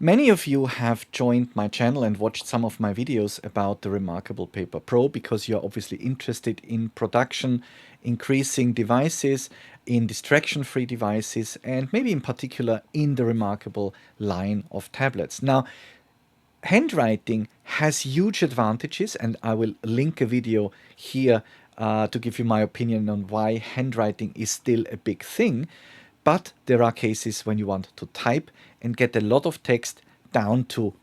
Many of you have joined my channel and watched some of my videos about the Remarkable Paper Pro because you're obviously interested in production, increasing devices, in distraction-free devices, and maybe in particular in the Remarkable line of tablets. Now, handwriting has huge advantages, and I will link a video here to give you my opinion on why handwriting is still a big thing. But there are cases when you want to type and get a lot of text down to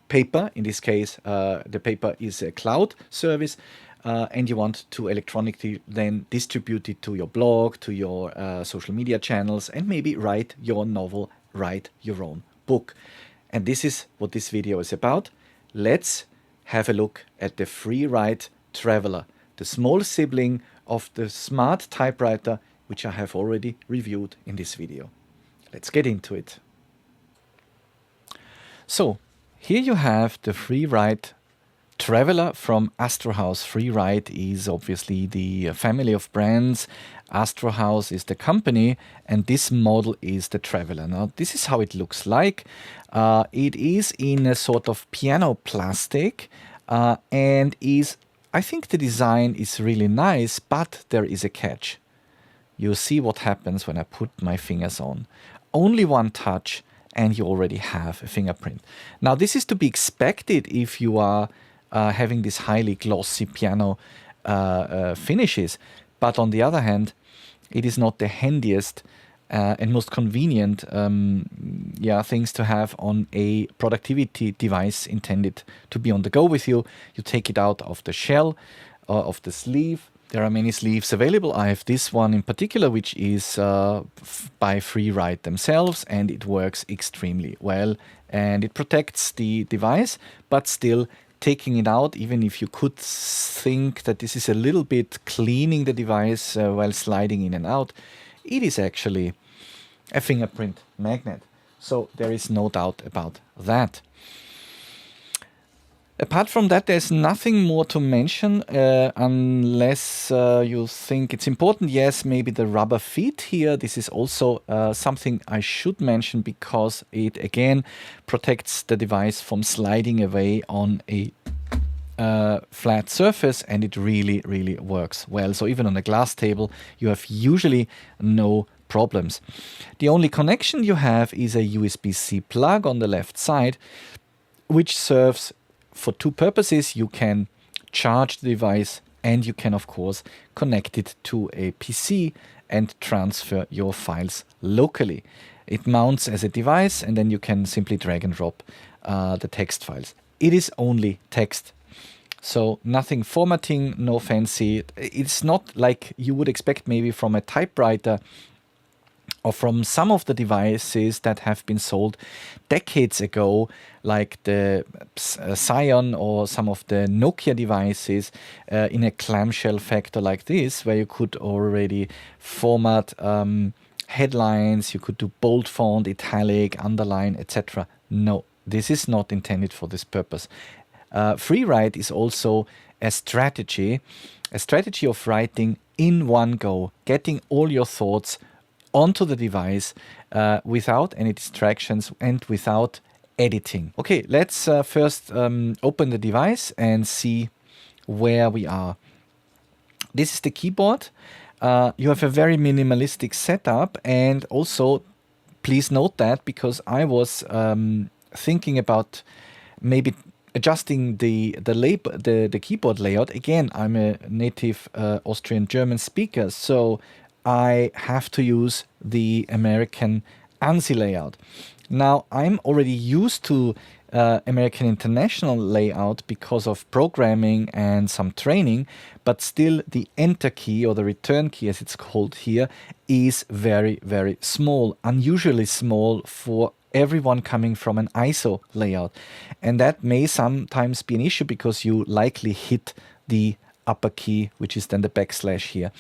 paper. In this case, the paper is a cloud service, and you want to electronically then distribute it to your blog, to your social media channels, and maybe write your novel, write your own book. And this is what this video is about. Let's have a look at the Freewrite Traveler, the small sibling of the smart typewriter, which I have already reviewed in this video. Let's get into it. So here you have the Freewrite Traveler from Astrohaus. Freewrite is obviously the family of brands. Astrohaus is the company, and this model is the Traveler. Now, this is how it looks like. It is in a sort of piano plastic and is, I think the design is really nice, but there is a catch. You see what happens when I put my fingers on. Only one touch and you already have a fingerprint. Now, this is to be expected if you are having these highly glossy piano finishes. But on the other hand, it is not the handiest and most convenient things to have on a productivity device intended to be on the go with you. You take it out of the shell, of the sleeve. There are many sleeves available. I have this one in particular, which is by Freewrite themselves, and it works extremely well. And it protects the device, but still taking it out, even if you could think that this is a little bit cleaning the device while sliding in and out, it is actually a fingerprint magnet. So there is no doubt about that. Apart from that, there's nothing more to mention unless you think it's important. Yes, maybe the rubber feet here. This is also something I should mention because it again protects the device from sliding away on a flat surface, and it really, really works well. So even on a glass table, you have usually no problems. The only connection you have is a USB-C plug on the left side, which serves for two purposes. You can charge the device, and you can, of course, connect it to a PC and transfer your files locally. It mounts as a device, and then you can simply drag and drop the text files. It is only text. So nothing formatting, no fancy. It's not like you would expect maybe from a typewriter or from some of the devices that have been sold decades ago, like the Scion or some of the Nokia devices in a clamshell factor like this, where you could already format headlines, you could do bold font, italic, underline, etc. No, this is not intended for this purpose. Freewrite is also a strategy of writing in one go, getting all your thoughts onto the device without any distractions and without editing. Okay, let's first open the device and see where we are. This is the keyboard. You have a very minimalistic setup, and also please note that because I was thinking about maybe adjusting the keyboard layout. Again, I'm a native Austrian-German speaker, so I have to use the American ANSI layout. Now, I'm already used to American International layout because of programming and some training, but still the enter key, or the return key as it's called here, is very, very small, unusually small for everyone coming from an ISO layout. And that may sometimes be an issue because you likely hit the upper key, which is then the backslash here.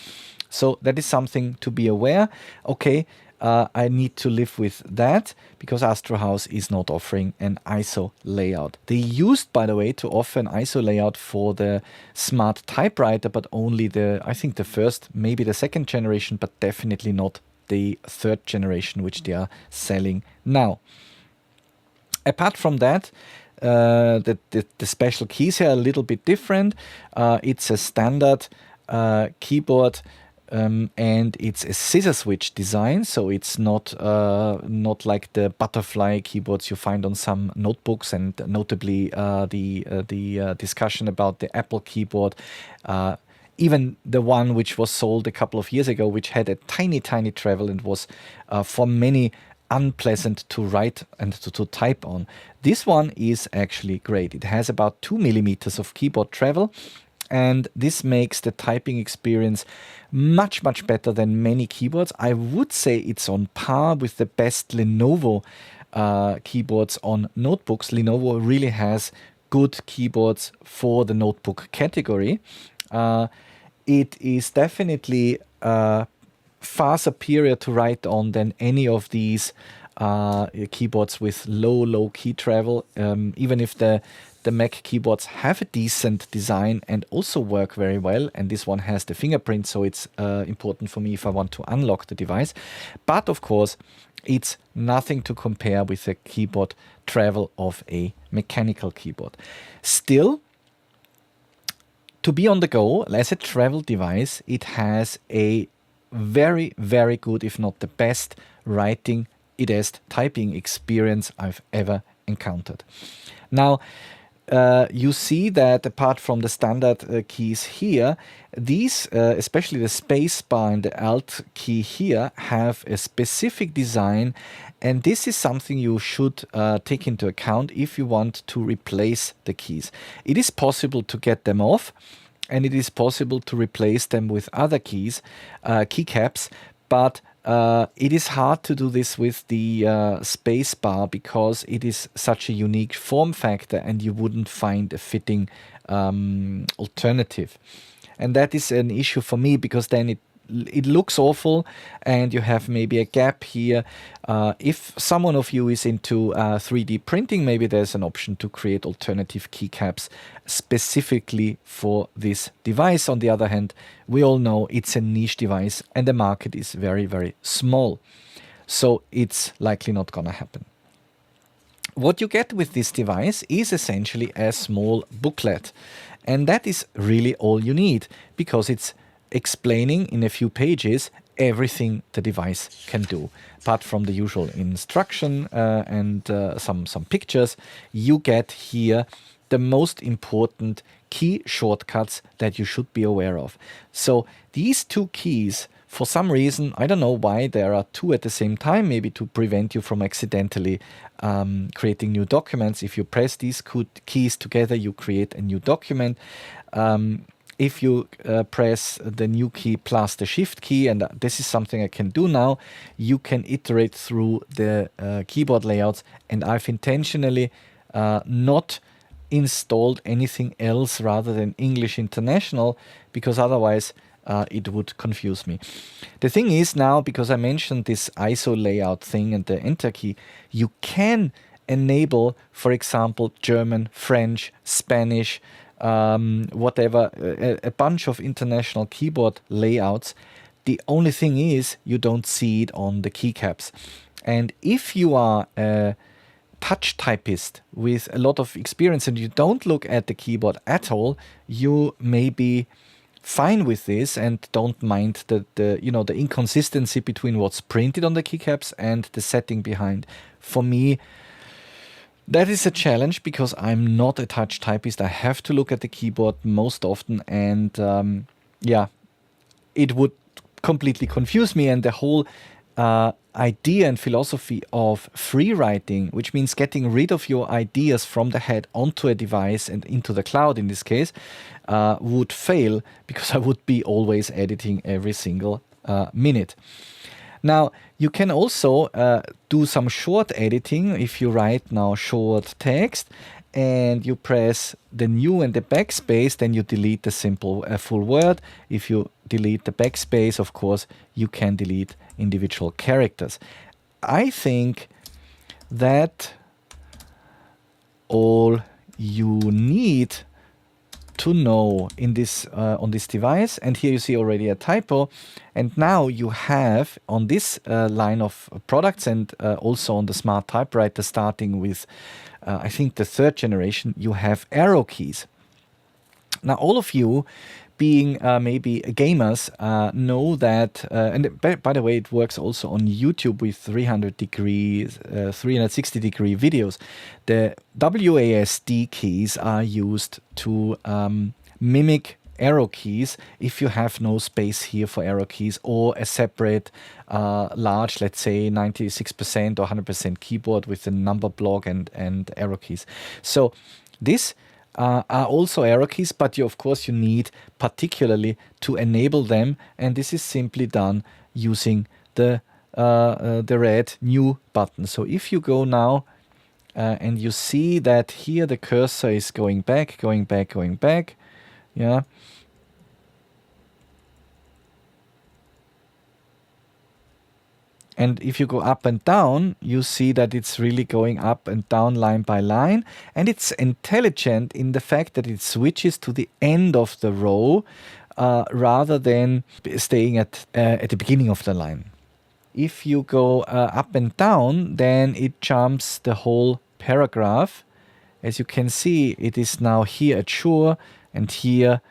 So that is something to be aware. Okay, I need to live with that because Astrohaus is not offering an ISO layout. They used, by the way, to offer an ISO layout for the smart typewriter, but only I think the first, maybe the second generation, but definitely not the third generation, which they are selling now. Apart from that, the special keys here are a little bit different. It's a standard keyboard, and it's a scissor switch design, so it's not like the butterfly keyboards you find on some notebooks, and notably the discussion about the Apple keyboard. Even the one which was sold a couple of years ago, which had a tiny travel and was for many unpleasant to write and to type on. This one is actually great. It has about 2 millimeters of keyboard travel, and this makes the typing experience much better than many keyboards. I would say it's on par with the best Lenovo keyboards on notebooks. Lenovo really has good keyboards for the notebook category. It is definitely far superior to write on than any of these keyboards with low key travel. Even if the Mac keyboards have a decent design and also work very well, and this one has the fingerprint, so it's important for me if I want to unlock the device. But of course, it's nothing to compare with the keyboard travel of a mechanical keyboard. Still, to be on the go as a travel device, it has a very good, if not the best, writing typing experience I've ever encountered. Now, you see that apart from the standard keys here, these, especially the space bar and the Alt key here, have a specific design, and this is something you should take into account if you want to replace the keys. It is possible to get them off, and it is possible to replace them with other keys, keycaps, but it is hard to do this with the space bar because it is such a unique form factor and you wouldn't find a fitting alternative. And that is an issue for me because then it looks awful and you have maybe a gap here. If someone of you is into 3D printing, maybe there's an option to create alternative keycaps specifically for this device. On the other hand, we all know it's a niche device and the market is very small. So it's likely not gonna happen. What you get with this device is essentially a small booklet. And that is really all you need because it's explaining in a few pages everything the device can do. Apart from the usual instruction and some pictures, you get here the most important key shortcuts that you should be aware of. So these two keys, for some reason, I don't know why there are two at the same time, maybe to prevent you from accidentally creating new documents. If you press these keys together, you create a new document. If you press the new key plus the shift key, and this is something I can do now, you can iterate through the keyboard layouts, and I've intentionally not installed anything else rather than English International, because otherwise it would confuse me. The thing is now, because I mentioned this ISO layout thing and the enter key, you can enable, for example, German, French, Spanish, whatever, a bunch of international keyboard layouts. The only thing is you don't see it on the keycaps. And if you are a touch typist with a lot of experience and you don't look at the keyboard at all, you may be fine with this and don't mind the inconsistency between what's printed on the keycaps and the setting behind. For me, that is a challenge because I'm not a touch typist. I have to look at the keyboard most often, and it would completely confuse me. And the whole idea and philosophy of free writing, which means getting rid of your ideas from the head onto a device and into the cloud in this case, would fail because I would be always editing every single minute. Now, you can also do some short editing. If you write now short text and you press the new and the backspace, then you delete the simple full word. If you delete the backspace, of course, you can delete individual characters. I think that all you need to know in this on this device. And here you see already a typo. And now you have on this line of products and also on the smart typewriter starting with I think the 3rd generation, you have arrow keys. Now all of you being maybe gamers know that, and by the way, it works also on YouTube with 360-degree videos. The WASD keys are used to mimic arrow keys if you have no space here for arrow keys or a separate large, let's say 96% or 100% keyboard with the number block and arrow keys. So this are also arrow keys, but of course you need particularly to enable them, and this is simply done using the red new button. So if you go now and you see that here the cursor is going back, yeah. And if you go up and down, you see that it's really going up and down line by line. And it's intelligent in the fact that it switches to the end of the row rather than staying at the beginning of the line. If you go up and down, then it jumps the whole paragraph. As you can see, it is now here at sure, and here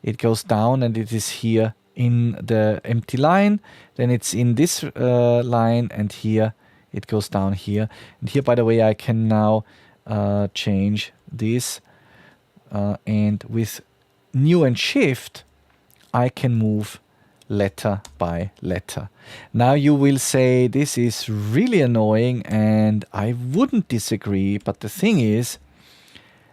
it goes down, and it is here in the empty line, then it's in this line, and here it goes down here. And here, by the way, I can now change this, and with new and shift, I can move letter by letter. Now you will say this is really annoying, and I wouldn't disagree, but the thing is,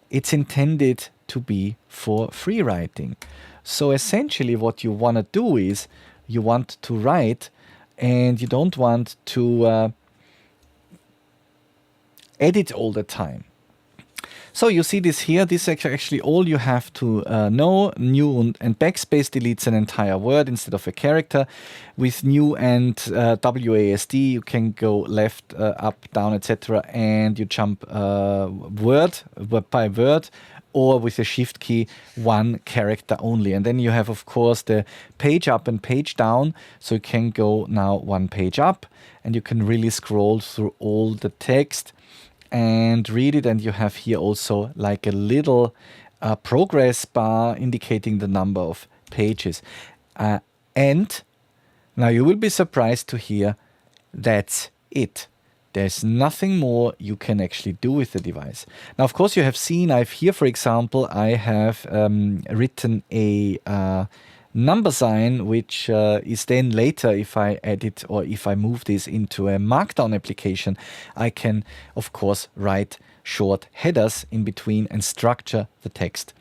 it's intended to be for free writing. So essentially what you want to do is you want to write and you don't want to edit all the time. So you see this here, this is actually all you have to know. New and backspace deletes an entire word instead of a character. With new and WASD you can go left, up, down, etc. and you jump word by word, or with the shift key, one character only. And then you have, of course, the page up and page down. So you can go now one page up and you can really scroll through all the text and read it. And you have here also like a little progress bar indicating the number of pages. And now you will be surprised to hear that's it. There's nothing more you can actually do with the device. Now, of course, you have seen I've here, for example, I have written a number sign, which is then later, if I edit or if I move this into a markdown application, I can, of course, write short headers in between and structure the text.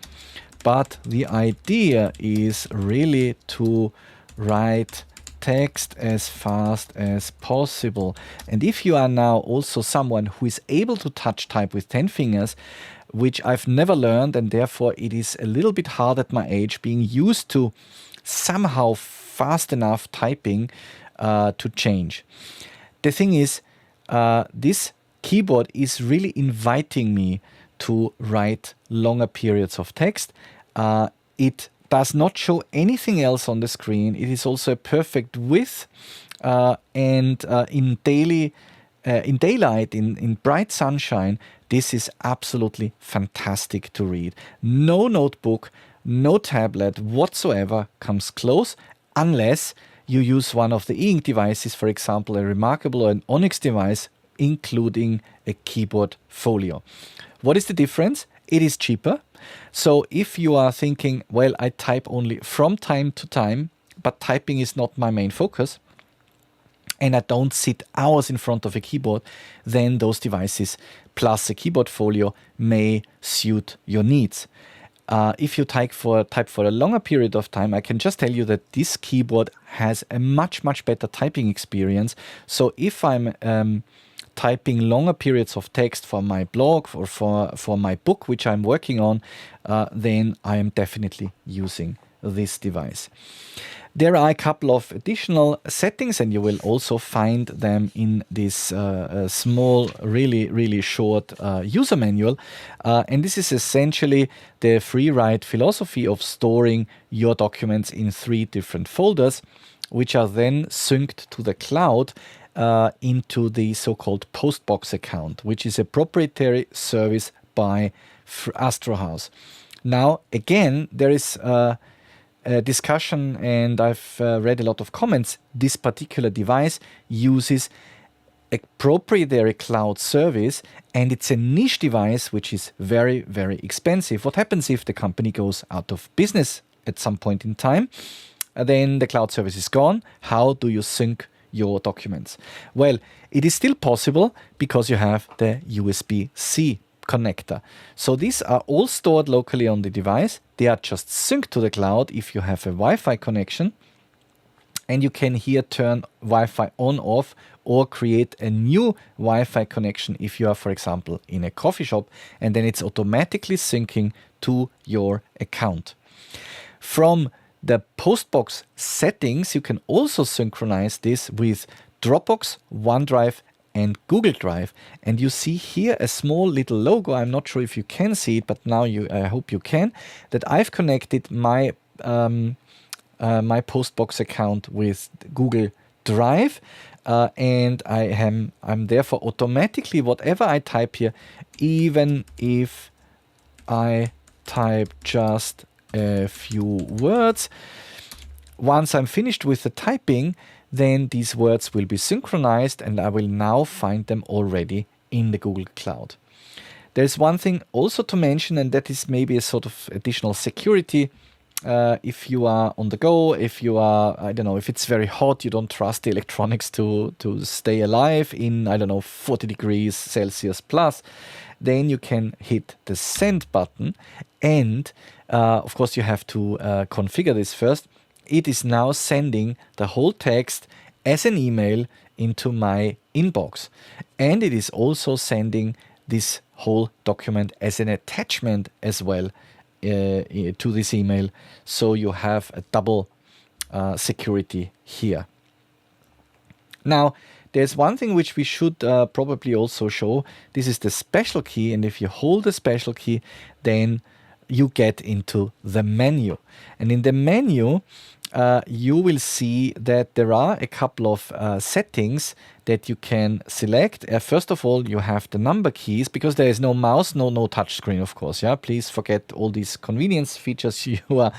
But the idea is really to write text as fast as possible. And if you are now also someone who is able to touch type with 10 fingers, which I've never learned, and therefore it is a little bit hard at my age, being used to somehow fast enough typing to change. The thing is, this keyboard is really inviting me to write longer periods of text. It does not show anything else on the screen. It is also a perfect width, and in daylight, in bright sunshine, this is absolutely fantastic to read. No notebook, no tablet whatsoever comes close, unless you use one of the e-ink devices, for example, a Remarkable or an Onyx device, including a keyboard folio. What is the difference? It is cheaper. So if you are thinking, well, I type only from time to time, but typing is not my main focus, and I don't sit hours in front of a keyboard, then those devices plus a keyboard folio may suit your needs. If you type for a longer period of time, I can just tell you that this keyboard has a much, much better typing experience. So if I'm typing longer periods of text for my blog or for my book, which I'm working on, then I am definitely using this device. There are a couple of additional settings, and you will also find them in this small, really short user manual. And this is essentially the Freewrite philosophy of storing your documents in 3 different folders, which are then synced to the cloud into the so-called Postbox account, which is a proprietary service by Astrohaus. Now, again, there is a discussion, and I've read a lot of comments. This particular device uses a proprietary cloud service, and it's a niche device which is very, very expensive. What happens if the company goes out of business at some point in time? Then the cloud service is gone. How do you sync your documents? Well, it is still possible because you have the USB-C connector. So these are all stored locally on the device. They are just synced to the cloud if you have a Wi-Fi connection. And you can here turn Wi-Fi on, off, or create a new Wi-Fi connection if you are, for example, in a coffee shop, and then it's automatically syncing to your account. From the Postbox settings, you can also synchronize this with Dropbox, OneDrive, and Google Drive. And you see here a small little logo. I'm not sure if you can see it, but now I hope you can, that I've connected my my Postbox account with Google Drive, and I'm therefore automatically, whatever I type here, even if I type just a few words, once I'm finished with the typing, then these words will be synchronized, and I will now find them already in the Google Cloud. There's one thing also to mention, and that is maybe a sort of additional security. If you are on the go, if you are, I don't know, if it's very hot, you don't trust the electronics to stay alive in, I don't know, 40 degrees Celsius plus, then you can hit the send button. And of course, you have to configure this first. It is now sending the whole text as an email into my inbox. And it is also sending this whole document as an attachment as well to this email. So you have a double security here. Now, there's one thing which we should probably also show. This is the special key. And if you hold the special key, then you get into the menu. And in the menu, you will see that there are a couple of settings that you can select. First of all, you have the number keys, because there is no mouse, no touch screen, of course. Yeah, please forget all these convenience features you are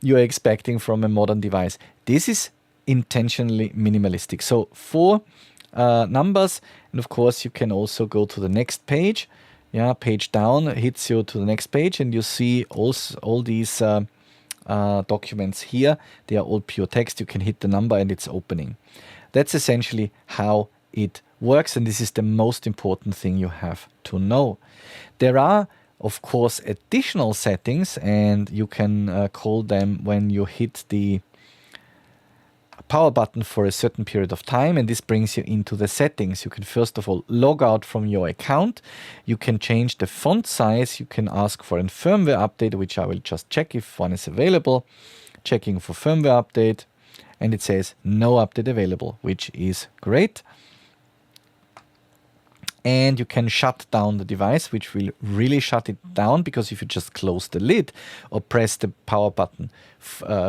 expecting from a modern device. This is intentionally minimalistic. So 4 numbers, and of course you can also go to the next page. Yeah, page down hits you to the next page, and you see also all these documents here. They are all pure text. You can hit the number and it's opening. That's essentially how it works, and this is the most important thing you have to know. There are, of course, additional settings, and you can call them when you hit the power button for a certain period of time, and this brings you into the settings. You can first of all log out from your account. You can change the font size. You can ask for a firmware update, which I will just check if one is available. Checking for firmware update, and it says no update available, which is great. And you can shut down the device, which will really shut it down, because if you just close the lid or press the power button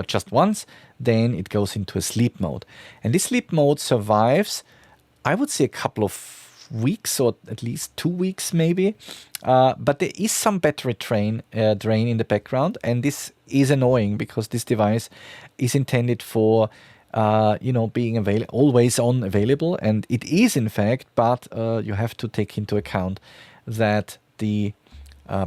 just once, then it goes into a sleep mode. And this sleep mode survives, I would say, a couple of weeks, or at least 2 weeks maybe. But there is some battery drain in the background, and this is annoying because this device is intended for being always on available, and it is in fact, but you have to take into account that the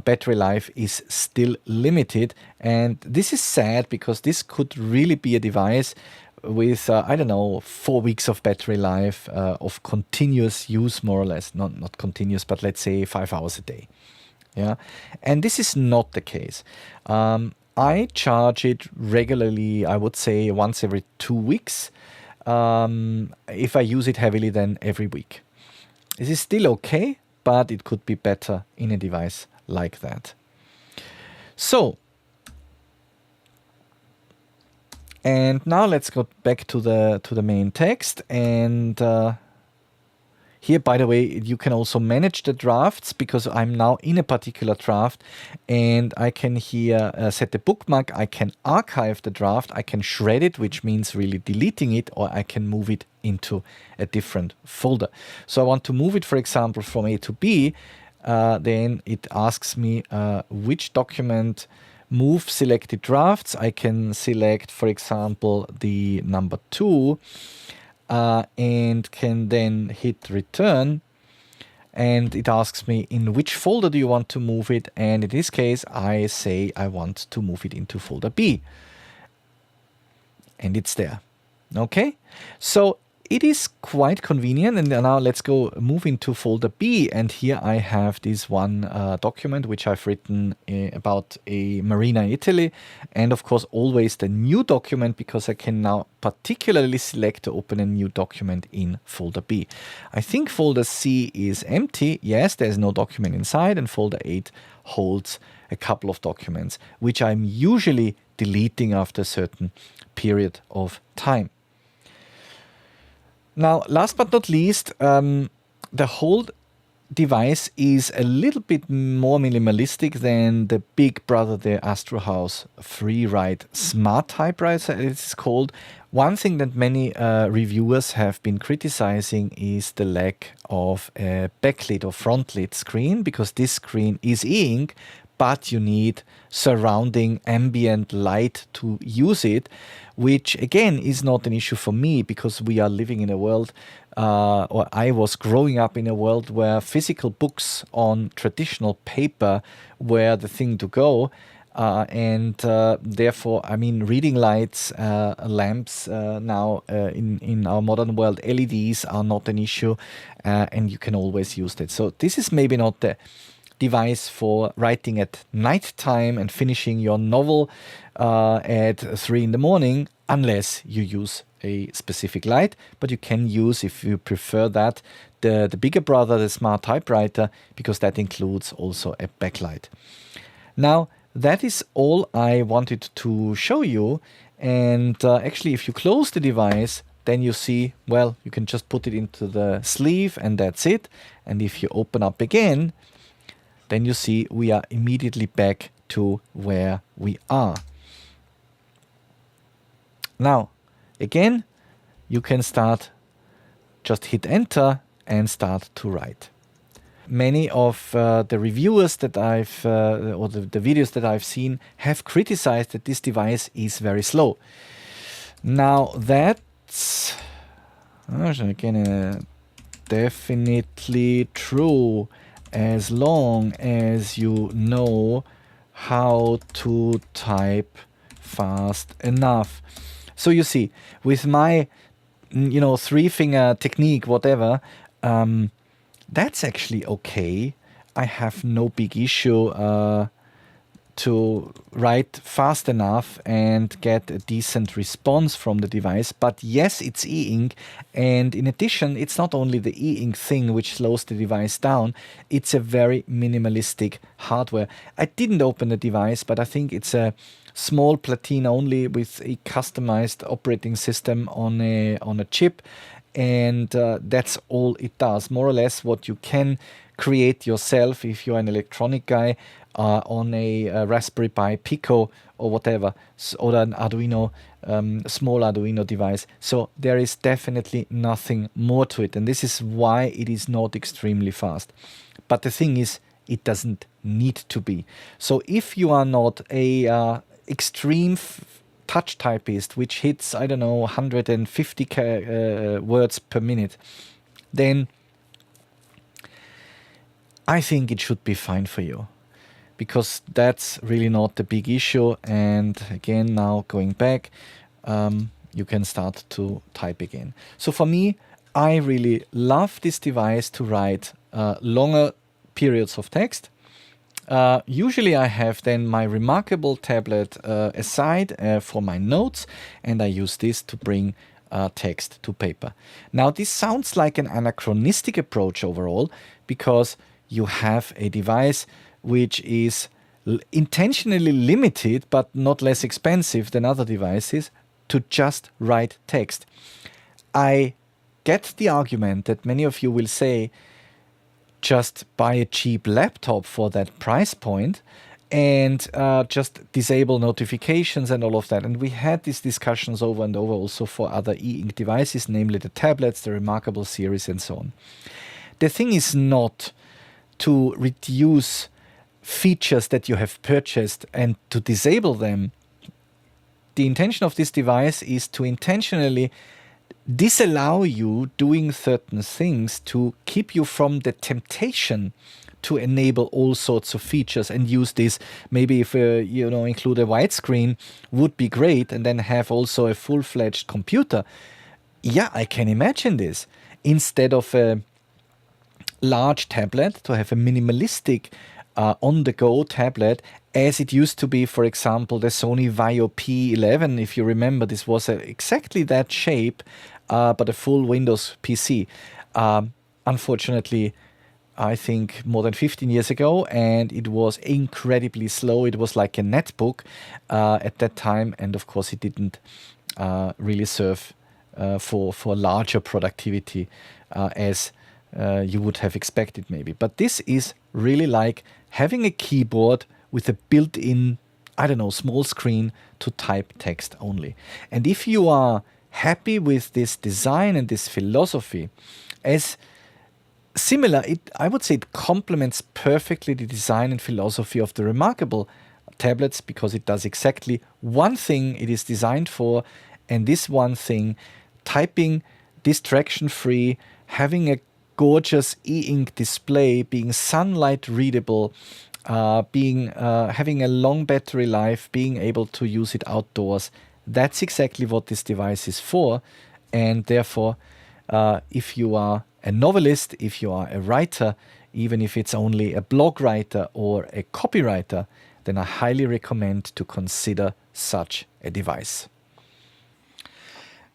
battery life is still limited. And this is sad, because this could really be a device with, 4 weeks of battery life of continuous use, more or less. Not continuous, but let's say 5 hours a day. Yeah, and this is not the case. I charge it regularly, I would say once every 2 weeks. If I use it heavily, then every week. This is still okay, but it could be better in a device like that. So, And now let's go back to the main text. And here, by the way, you can also manage the drafts, because I'm now in a particular draft, and I can here set the bookmark. I can archive the draft. I can shred it, which means really deleting it, or I can move it into a different folder. So I want to move it, for example, from A to B. Then it asks me which document, move selected drafts. I can select, for example, the number 2. And can then hit return, and it asks me in which folder do you want to move it, and in this case I say I want to move it into folder B, and it's there. Okay, so it is quite convenient. And now let's go move into folder B, and here I have this one document which I've written about a marina in Italy, and of course always the new document, because I can now particularly select to open a new document in folder B. I think folder C is empty. Yes, there's no document inside, and folder 8 holds a couple of documents which I'm usually deleting after a certain period of time. Now, last but not least, the whole device is a little bit more minimalistic than the big brother, the Astrohaus Freewrite Smart Typewriter, it's called. One thing that many reviewers have been criticizing is the lack of a backlit or frontlit screen, because this screen is e-ink, but you need surrounding ambient light to use it, which again is not an issue for me, because we are living in a world, or I was growing up in a world where physical books on traditional paper were the thing to go. And therefore, I mean, reading lights, lamps now in our modern world, LEDs are not an issue, and you can always use that. So this is maybe not the device for writing at night time and finishing your novel at 3 in the morning, unless you use a specific light. But you can use, if you prefer that, the bigger brother, the smart typewriter, because that includes also a backlight. Now, that is all I wanted to show you. And actually, if you close the device, then you see, well, you can just put it into the sleeve and that's it. And if you open up again, then you see we are immediately back to where we are. Now, again, you can start, just hit enter and start to write. Many of the reviewers that I've, or the videos that I've seen, have criticized that this device is very slow. Now, that's, again, definitely true, as long as you know how to type fast enough. So you see, with my, 3-finger technique, whatever, that's actually okay. I have no big issue to write fast enough and get a decent response from the device. But yes, it's e-ink, and in addition, it's not only the e-ink thing which slows the device down, it's a very minimalistic hardware. I didn't open the device, but I think it's a small Platina only with a customized operating system on a chip, and that's all it does. More or less what you can create yourself if you're an electronic guy on a Raspberry Pi Pico or whatever, or an Arduino, small Arduino device. So there is definitely nothing more to it, and this is why it is not extremely fast. But the thing is, it doesn't need to be. So if you are not a extreme touch typist, which hits, I don't know, 150 words per minute, then I think it should be fine for you, because that's really not the big issue. And again, now going back, you can start to type again. So for me, I really love this device to write longer periods of text. Usually I have then my Remarkable tablet aside for my notes, and I use this to bring text to paper. Now, this sounds like an anachronistic approach overall, because you have a device which is intentionally limited but not less expensive than other devices, to just write text. I get the argument that many of you will say, just buy a cheap laptop for that price point and just disable notifications and all of that. And we had these discussions over and over also for other e-ink devices, namely the tablets, the Remarkable series and so on. The thing is not to reduce features that you have purchased and to disable them. The intention of this device is to intentionally disallow you doing certain things to keep you from the temptation to enable all sorts of features and use this. Maybe if include a widescreen would be great, and then have also a full-fledged computer. Yeah, I can imagine this. Instead of a large tablet, to have a minimalistic on-the-go tablet, as it used to be, for example, the Sony Vaio P11. If you remember, this was exactly that shape, but a full Windows PC. Unfortunately, I think more than 15 years ago, and it was incredibly slow. It was like a netbook at that time, and of course it didn't really serve for larger productivity as you would have expected maybe. But this is really like having a keyboard with a built-in, small screen to type text only. And if you are happy with this design and this philosophy, as similar, I would say it complements perfectly the design and philosophy of the Remarkable tablets, because it does exactly one thing it is designed for, and this one thing, typing distraction-free, having a gorgeous e-ink display, being sunlight readable, having a long battery life, being able to use it outdoors. That's exactly what this device is for. And therefore, if you are a novelist, if you are a writer, even if it's only a blog writer or a copywriter, then I highly recommend to consider such a device.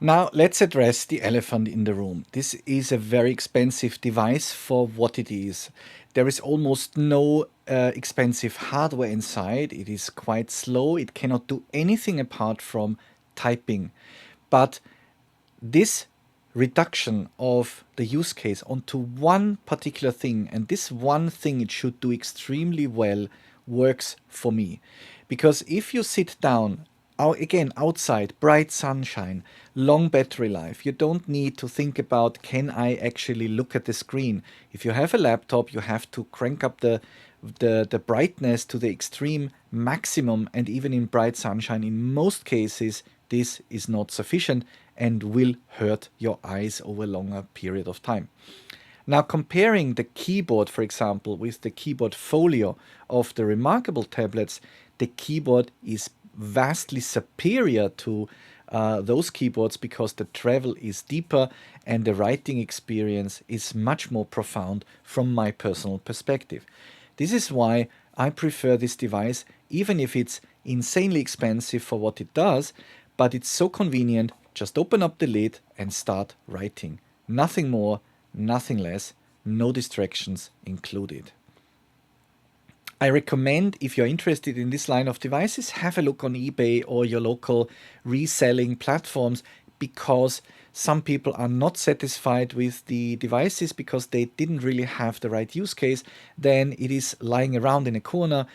Now let's address the elephant in the room. This is a very expensive device for what it is. There is almost no expensive hardware inside. It is quite slow. It cannot do anything apart from typing. But this reduction of the use case onto one particular thing, and this one thing it should do extremely well, works for me. Because if you sit down, again, outside, bright sunshine, long battery life, you don't need to think about, can I actually look at the screen? If you have a laptop, you have to crank up the brightness to the extreme maximum, and even in bright sunshine, in most cases, this is not sufficient and will hurt your eyes over a longer period of time. Now, comparing the keyboard, for example, with the keyboard folio of the Remarkable tablets, the keyboard is vastly superior to those keyboards, because the travel is deeper and the writing experience is much more profound from my personal perspective. This is why I prefer this device, even if it's insanely expensive for what it does, but it's so convenient. Just open up the lid and start writing. Nothing more, nothing less, no distractions included. I recommend, if you're interested in this line of devices, have a look on eBay or your local reselling platforms, because some people are not satisfied with the devices because they didn't really have the right use case. Then it is lying around in a corner,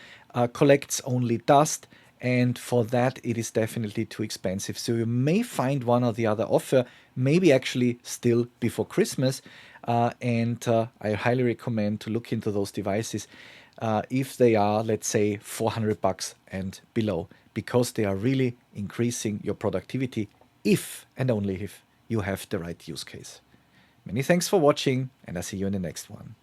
collects only dust, and for that it is definitely too expensive. So you may find one or the other offer, maybe actually still before Christmas, and I highly recommend to look into those devices if they are, let's say, $400 and below, because they are really increasing your productivity if and only if you have the right use case. Many thanks for watching, and I'll see you in the next one.